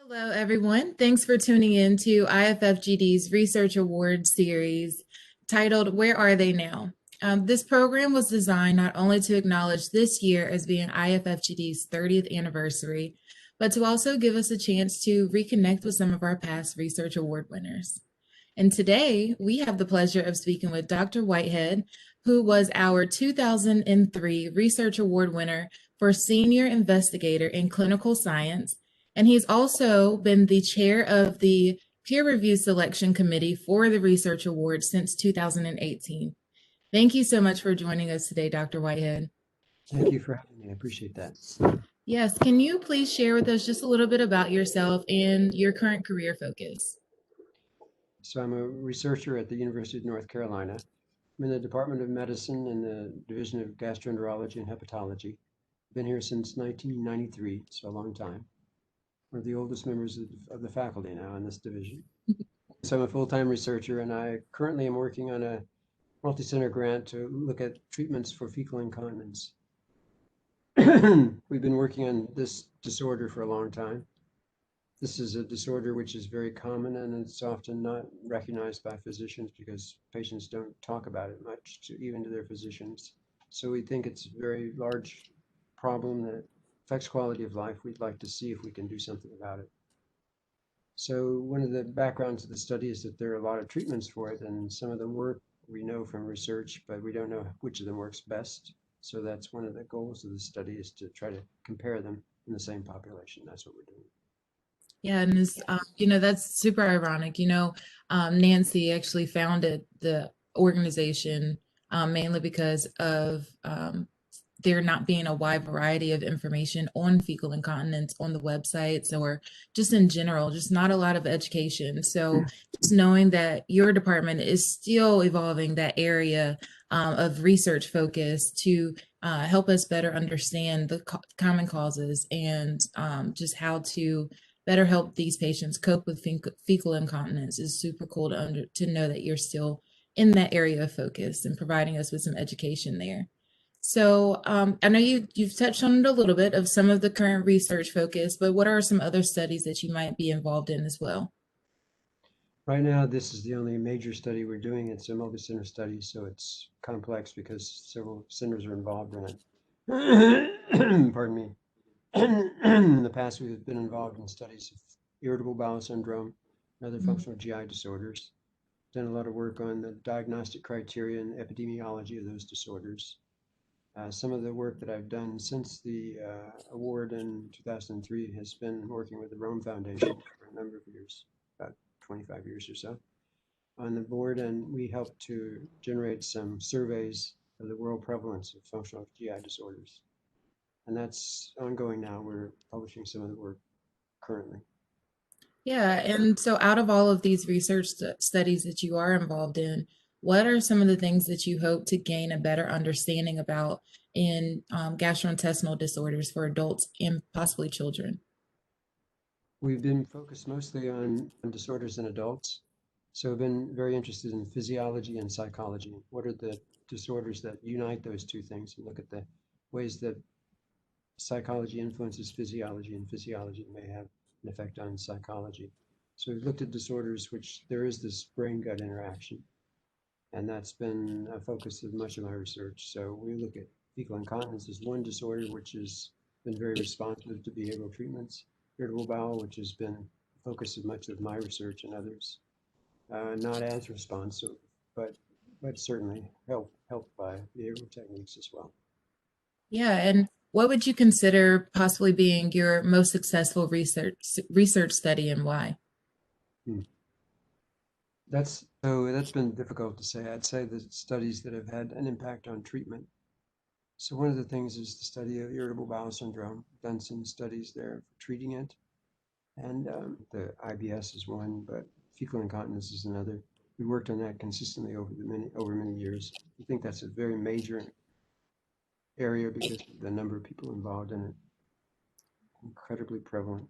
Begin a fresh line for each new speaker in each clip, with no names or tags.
Hello, everyone. Thanks for tuning in to IFFGD's Research Awards series titled Where Are They Now? This program was designed not only to acknowledge this year as being IFFGD's 30th anniversary, but to also give us a chance to reconnect with some of our past Research Award winners. And today we have the pleasure of speaking with Dr. Whitehead, who was our 2003 Research Award winner for Senior Investigator in Clinical Science. And he's also been the chair of the Peer Review Selection Committee for the Research Award since 2018. Thank you so much for joining us today, Dr. Whitehead.
Thank you for having me. I appreciate that.
Yes, can you please share with us just a little bit about yourself and your current career focus?
So I'm a researcher at the University of North Carolina. I'm in the Department of Medicine in the Division of Gastroenterology and Hepatology. Been here since 1993, so a long time. One of the oldest members of the faculty now in this division. So I'm a full-time researcher, and I currently am working on a multi-center grant to look at treatments for fecal incontinence. We've been working on this disorder for a long time. This is a disorder which is very common, and it's often not recognized by physicians because patients don't talk about it much, even to their physicians. So we think it's a very large problem that affects quality of life. We'd like to see if we can do something about it. So one of the backgrounds of the study is that there are a lot of treatments for it, and some of them work, we know from research, but we don't know which of them works best. So that's one of the goals of the study, is to try to compare them in the same population. That's what we're doing.
Yeah, and that's super ironic. Nancy actually founded the organization mainly because of there not being a wide variety of information on fecal incontinence on the websites, or just in general, just not a lot of education. So just knowing that your department is still evolving that area of research focus to help us better understand the common causes and just how to better help these patients cope with fecal incontinence is super cool to know that you're still in that area of focus and providing us with some education there. So I know you've touched on it a little bit of some of the current research focus, but what are some other studies that you might be involved in as well?
Right now, this is the only major study we're doing. It's a multi-center study, so it's complex because several centers are involved in it. Pardon me. In the past, we've been involved in studies of irritable bowel syndrome and other functional GI disorders. Done a lot of work on the diagnostic criteria and epidemiology of those disorders. Some of the work that I've done since the award in 2003 has been working with the Rome Foundation for a number of years, about 25 years or so, on the board, and we helped to generate some surveys of the world prevalence of functional GI disorders. And that's ongoing now. We're publishing some of the work currently.
Yeah, and so out of all of these research studies that you are involved in, what are some of the things that you hope to gain a better understanding about in gastrointestinal disorders for adults and possibly children?
We've been focused mostly on disorders in adults. So I've been very interested in physiology and psychology. What are the disorders that unite those two things, and look at the ways that psychology influences physiology, and physiology may have an effect on psychology. So we've looked at disorders which there is this brain-gut interaction, and that's been a focus of much of my research. So we look at fecal incontinence as one disorder which has been very responsive to behavioral treatments, irritable bowel, which has been the focus of much of my research and others, not as responsive, but certainly helped by behavioral techniques as well.
Yeah, and what would you consider possibly being your most successful research study, and why?
Hmm. That's been difficult to say. I'd say the studies that have had an impact on treatment. So one of the things is the study of irritable bowel syndrome. Done some studies there for treating it, and the IBS is one, but fecal incontinence is another. We worked on that consistently over many years. I think that's a very major area because of the number of people involved in it. Incredibly prevalent.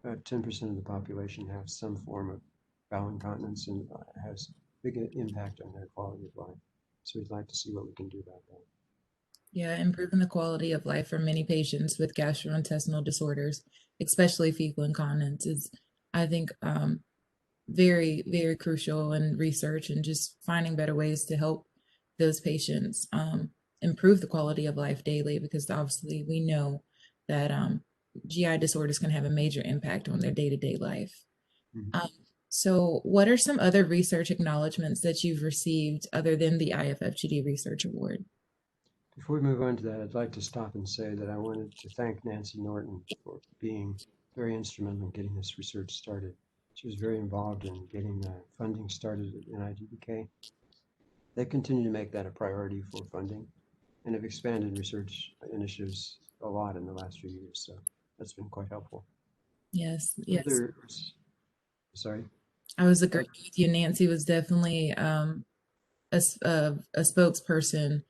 About 10% of the population have some form of bowel incontinence, and has big impact on their quality of life. So we'd like to see what we can do about that.
Yeah, improving the quality of life for many patients with gastrointestinal disorders, especially fecal incontinence, is, I think, very, very crucial in research and just finding better ways to help those patients improve the quality of life daily, because obviously we know that GI disorders can have a major impact on their day-to-day life.
Mhm.
Um, so, what are some other research acknowledgments that you've received other than the IFFGD Research Award?
Before we move on to that, I'd like to stop and say that I wanted to thank Nancy Norton for being very instrumental in getting this research started. She was very involved in getting funding started at NIDDK. They continue to make that a priority for funding and have expanded research initiatives a lot in the last few years. So that's been quite helpful.
Yes, yes.
Other, sorry.
I was
Uh,
agreeing with you. Nancy was definitely a spokesperson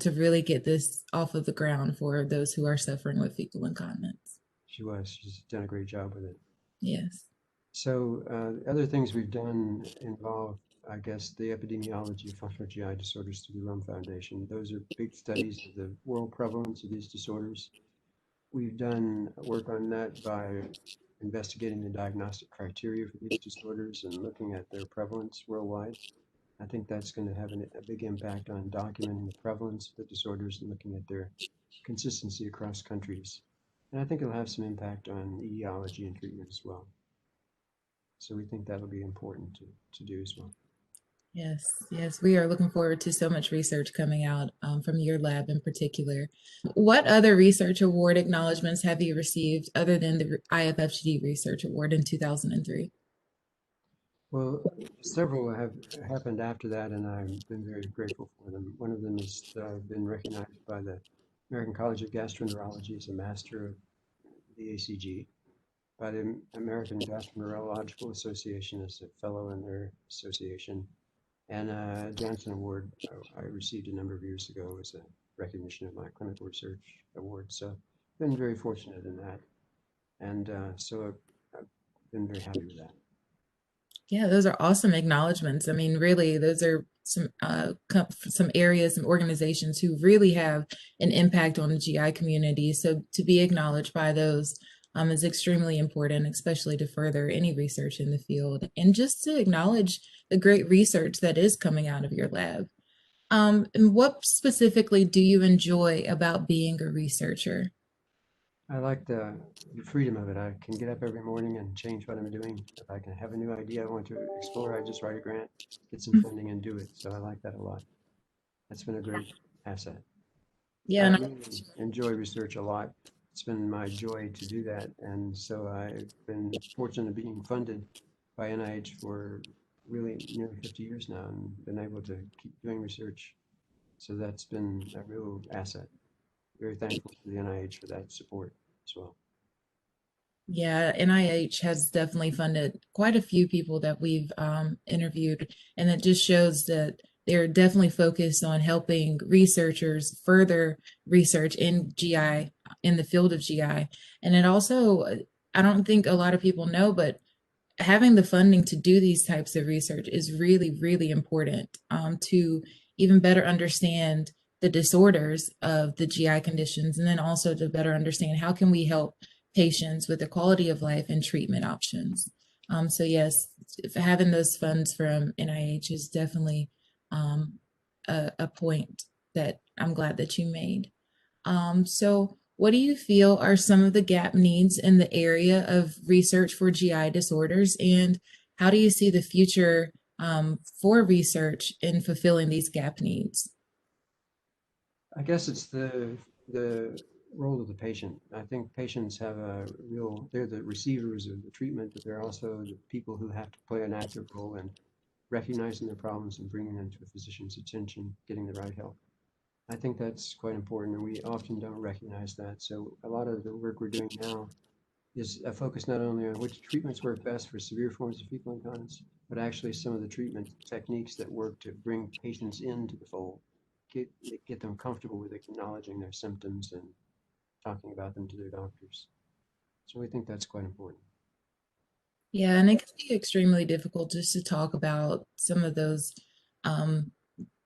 to really get this off of the ground for those who are suffering with fecal incontinence.
she was. She's done a great job with it.
Yes.
So other things we've done involve, I guess, the epidemiology of functional GI disorders through the Rome Foundation. Those are big studies of the world prevalence of these disorders. We've done work on that by investigating the diagnostic criteria for these disorders and looking at their prevalence worldwide. I think that's going to have a big impact on documenting the prevalence of the disorders and looking at their consistency across countries. And I think it'll have some impact on etiology and treatment as well. So we think that'll be important to do as well.
Yes, yes, we are looking forward to so much research coming out from your lab in particular. What other research award acknowledgments have you received other than the IFFGD Research Award in 2003?
Well, several have happened after that, and I've been very grateful for them. One of them is that I've been recognized by the American College of Gastroenterology as a master of the ACG, by the American Gastroenterological Association as a fellow in their association, and a Janssen Award I received a number of years ago as a recognition of my clinical research award. So I've been very fortunate in that, and so I've been very happy with that.
Yeah, those are awesome acknowledgments. I mean, really, those are some areas, some organizations who really have an impact on the GI community. So to be acknowledged by those is extremely important, especially to further any research in the field and just to acknowledge the great research that is coming out of your lab. And what specifically do you enjoy about being a researcher?
I like the freedom of it. I can get up every morning and change what I'm doing. If I can have a new idea I want to explore, I just write a grant, get some funding, and do it. So I like that a lot. That's been a great asset.
Yeah,
I
and
really enjoy research a lot. It's been my joy to do that. And so I've been fortunate of being funded by NIH for really nearly 50 years now and been able to keep doing research. So that's been a real asset. Very thankful to the NIH for that support as well.
yeah, NIH has definitely funded quite a few people that we've interviewed, and it just shows that they're definitely focused on helping researchers further research in GI, in the field of GI. And it also, I don't think a lot of people know, but having the funding to do these types of research is really, really important to even better understand the disorders of the GI conditions, and then also to better understand how can we help patients with the quality of life and treatment options. So yes, having those funds from NIH is definitely um, a point that I'm glad that you made. So what do you feel are some of the gap needs in the area of research for GI disorders, and how do you see the future for research in fulfilling these gap needs?
I guess it's the role of the patient. I think patients have a real, they're the receivers of the treatment, but they're also the people who have to play an active role in recognizing their problems and bringing them to a physician's attention, getting the right help. I think that's quite important, and we often don't recognize that. So a lot of the work we're doing now is a focus not only on which treatments work best for severe forms of fecal incontinence, but actually some of the treatment techniques that work to bring patients into the fold, get, get them comfortable with acknowledging their symptoms and talking about them to their doctors. So we think that's quite important.
Yeah, and it can be extremely difficult just to talk about some of those um,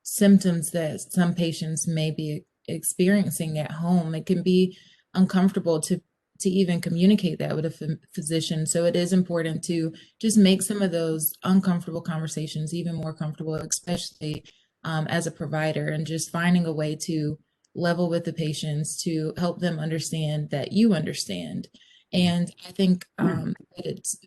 symptoms that some patients may be experiencing at home. It can be uncomfortable to even communicate that with a physician. So it is important to just make some of those uncomfortable conversations even more comfortable, especially as a provider, and just finding a way to level with the patients to help them understand that you understand. And I think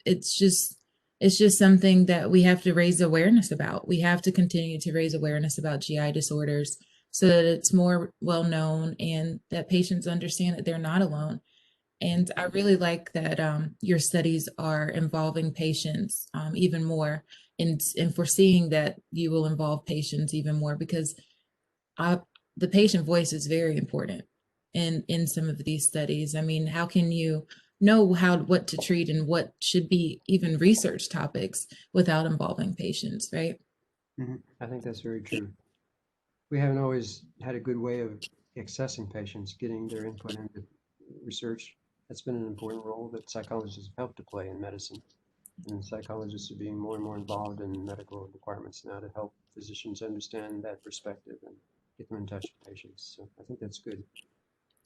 it's just something that we have to raise awareness about. We have to continue to raise awareness about GI disorders so that it's more well known and that patients understand that they're not alone. And I really like that your studies are involving patients even more, and foreseeing that you will involve patients even more, because I, the patient voice is very important in some of these studies. I mean, how can you know what to treat and what should be even research topics without involving patients, right?
I think that's very true. We haven't always had a good way of accessing patients, getting their input into research. That's been an important role that psychologists have helped to play in medicine. And psychologists are being more and more involved in medical departments now to help physicians understand that perspective and get them in touch with patients. So I think that's good.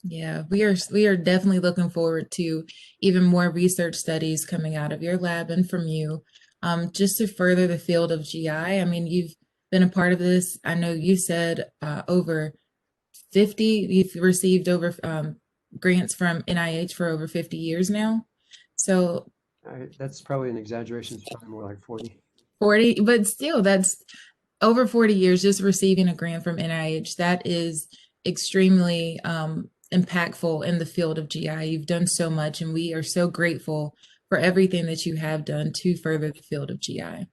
Yeah, we are definitely looking forward to even more research studies coming out of your lab and from you, just to further the field of GI. I mean, you've been a part of this. I know you said over 50, you've received over grants from NIH for over 50 years now. So
That's probably an exaggeration. It's probably more like 40.
40, but still, that's over 40 years just receiving a grant from NIH. That is extremely impactful in the field of GI. You've done so much, and we are so grateful for everything that you have done to further the field of GI.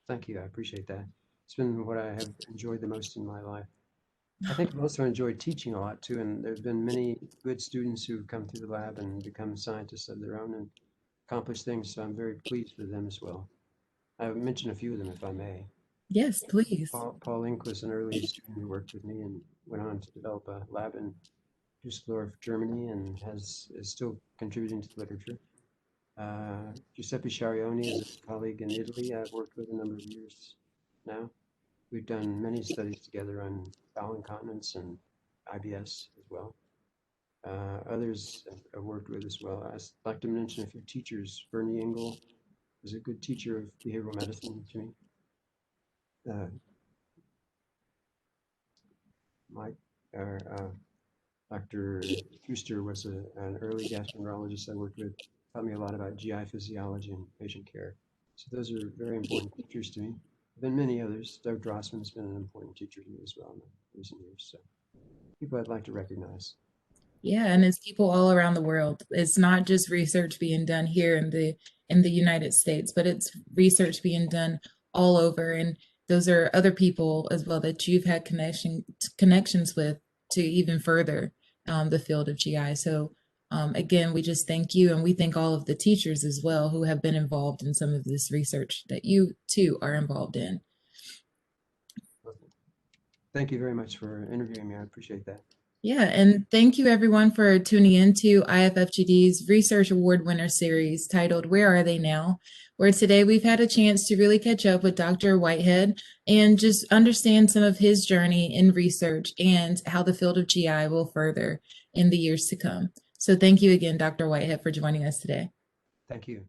Thank you. I appreciate that. It's been what I have enjoyed the most in my life. I think I've also enjoyed teaching a lot too, and there have been many good students who've come through the lab and become scientists of their own and accomplished things, so I'm very pleased with them as well. I'll mention a few of them if I may.
Yes, please.
Paul Inc. was an early student who worked with me and went on to develop a lab in Düsseldorf, Germany, and is still contributing to the literature. Giuseppe Sciarioni is a colleague in Italy I've worked with a number of years now. We've done many studies together on bowel incontinence and IBS as well. Others I've worked with as well. I'd like to mention a few teachers. Bernie Engel was a good teacher of behavioral medicine to me. Uh, Mike, or Dr. Huster was an early gastroenterologist I worked with, taught me a lot about GI physiology and patient care. So those are very important teachers to me. There have been many others. Doug Drossman's been an important teacher to me as well in recent years. So people I'd like to recognize.
Yeah, and it's people all around the world. It's not just research being done here in the United States, but it's research being done all over. And those are other people as well that you've had connections with to even further the field of GI. So again, we just thank you, and we thank all of the teachers as well who have been involved in some of this research that you too are involved in.
Thank you very much for interviewing me. I appreciate that.
Yeah, and thank you everyone for tuning in to IFFGD's Research Award Winner Series titled Where Are They Now? Where today we've had a chance to really catch up with Dr. Whitehead and just understand some of his journey in research and how the field of GI will further in the years to come. So thank you again, Dr. Whitehead, for joining us today.
Thank you.